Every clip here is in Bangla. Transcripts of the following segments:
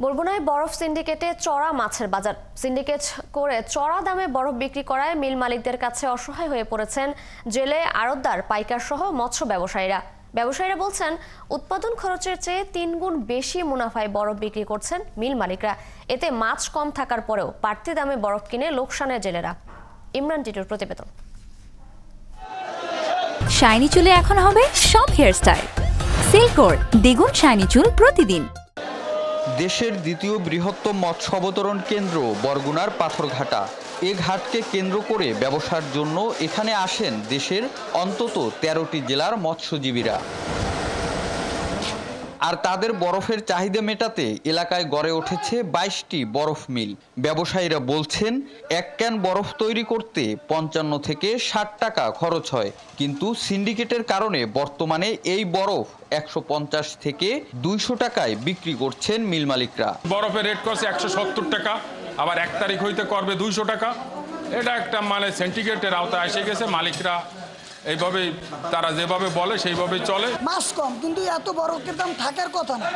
বরগুনায় বরফ সিন্ডিকেটে চড়া মাছের বাজার। সিন্ডিকেট করে চড়া দামে বরফ বিক্রি করায় মিল মালিকদের কাছে অসহায় হয়ে পড়েছেন জেলে, আড়তদার, পাইকার সহ মৎস্য ব্যবসায়ীরা বলছেন উৎপাদন খরচের চেয়ে 3 গুণ বেশি মুনাফায় বরফ বিক্রি করছেন মিল মালিকরা। এতে মাছ কম থাকার পরেও বাড়তি দামে বরফ কিনে লোকসানে জেলেরা। ইমরান টিটুর প্রতিবেদন। শাইনি চুলে এখন হবে সব হেয়ারস্টাইল। সিল্কোর দ্বিগুণ শাইনি চুল প্রতিদিন। দেশের দ্বিতীয় বৃহত্তম মৎস্য অবতরণ কেন্দ্র বরগুনার পাথরঘাটা। এ ঘাটকে কেন্দ্র করে ব্যবসার জন্য এখানে আসেন দেশের অন্তত 13টি জেলার মৎস্যজীবীরা। আর তাদের বরফের চাহিদা মেটাতে এলাকায় গড়ে উঠেছে 22টি বরফ মিল। ব্যবসায়ীরা বলছেন, এক ক্যান বরফ তৈরি করতে 55 থেকে 60 টাকা খরচ হয়, কিন্তু সিন্ডিকেটের কারণে বর্তমানে এই বরফ 150 থেকে 200 টাকায় বিক্রি করছেন মিল মালিকরা। বরফের রেট করছে 170 টাকা, আবার 1 তারিখ হইতে করবে 200 টাকা। এটা একটা সিন্ডিকেটের আওতায় এসে গেছে। মালিকরা এইভাবে তারা যেভাবে বলে সেইভাবে চলে। মাছ কম, কিন্তু এত বরফের দাম থাকার কথা না,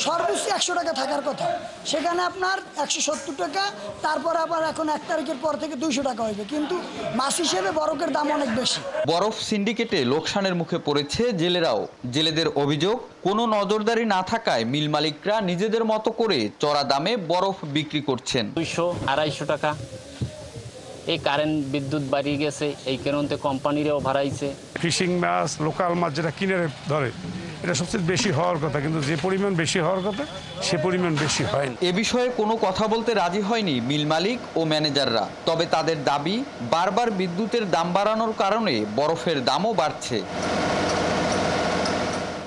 সর্বোচ্চ 100 টাকা থাকার কথা, সেখানে আপনার 170 টাকা, তারপর আবার এখন 1 তারিখের পর থেকে 200 টাকা হইবে, কিন্তু মাছ হিসেবে বরফের দাম অনেক বেশি। বরফ সিন্ডিকেটে লোকসানের মুখে পড়েছে জেলেরাও। জেলেদের অভিযোগ, কোনো নজরদারি না থাকায় মিল মালিকরা নিজেদের মতো করে চড়া দামে বরফ বিক্রি করছেন। 200-250 টাকা। এই কারেন্ট বিদ্যুৎ বাড়িয়ে গেছে, এই কারণে কোম্পানিরাও ভাড়াইছে। ফিশিং মাছ, লোকাল মাছ যেটা কিনে ধরে, এটা সবচেয়ে বেশি হওয়ার কথা, কিন্তু যে পরিমাণ বেশি হওয়ার কথা সে পরিমাণ বেশি হয় না। এ বিষয়ে কোনো কথা বলতে রাজি হয়নি মিল মালিক ও ম্যানেজাররা। তবে তাদের দাবি, বারবার বিদ্যুতের দাম বাড়ানোর কারণে বরফের দামও বাড়ছে।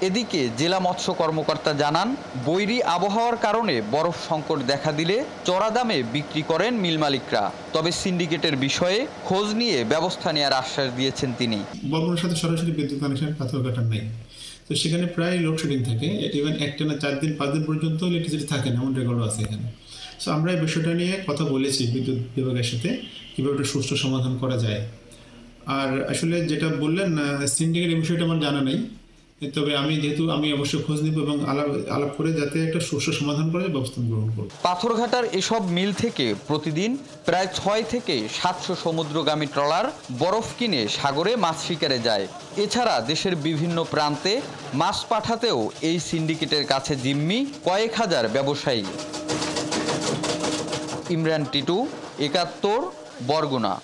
এদিকে জেলা মৎস্য কর্মকর্তা জানান, বৈরী আবহাওয়ার কারণে বরফ সংকট দেখা দিলে চড়া দামে বিক্রি করেন মিল মালিকরা। তবে সিন্ডিকেটের বিষয়ে খোঁজ নিয়ে ব্যবস্থা নেওয়ার আশ্বাস দিয়েছেন তিনি। বরগুনার সাথে সরাসরি বিদ্যুৎ কানেকশন পাথরঘাটা নেই, তো সেখানে প্রায় লোডশেডিং থাকে। ইভেন একটানা 4 দিন 5 দিন পর্যন্ত ইলেকট্রিসিটি থাকে না, এমন রেকর্ডও আছে এখানে। সো আমরা এই বিষয়টা নিয়ে কথা বলেছি বিদ্যুৎ বিভাগের সাথে, কীভাবে একটা সুষ্ঠু সমাধান করা যায়। আর আসলে যেটা বললেন সিন্ডিকেট, এই বিষয়টা আমার জানা নেই, তবে আমি অবশ্যই খোঁজ নিব এবং আলাপ করে যাতে একটা সুষ্ঠু সমাধান করার ব্যবস্থা গ্রহণ করব। পাথরঘাটার এসব মিল থেকে প্রতিদিন প্রায় 6 থেকে 700 সমুদ্রগামী ট্রলার বরফ কিনে সাগরে মাছ শিকারে যায়। এছাড়া দেশের বিভিন্ন প্রান্তে মাছ পাঠাতেও এই সিন্ডিকেটের কাছে জিম্মি কয়েক হাজার ব্যবসায়ী। ইমরান টিটু, 71, বরগুনা।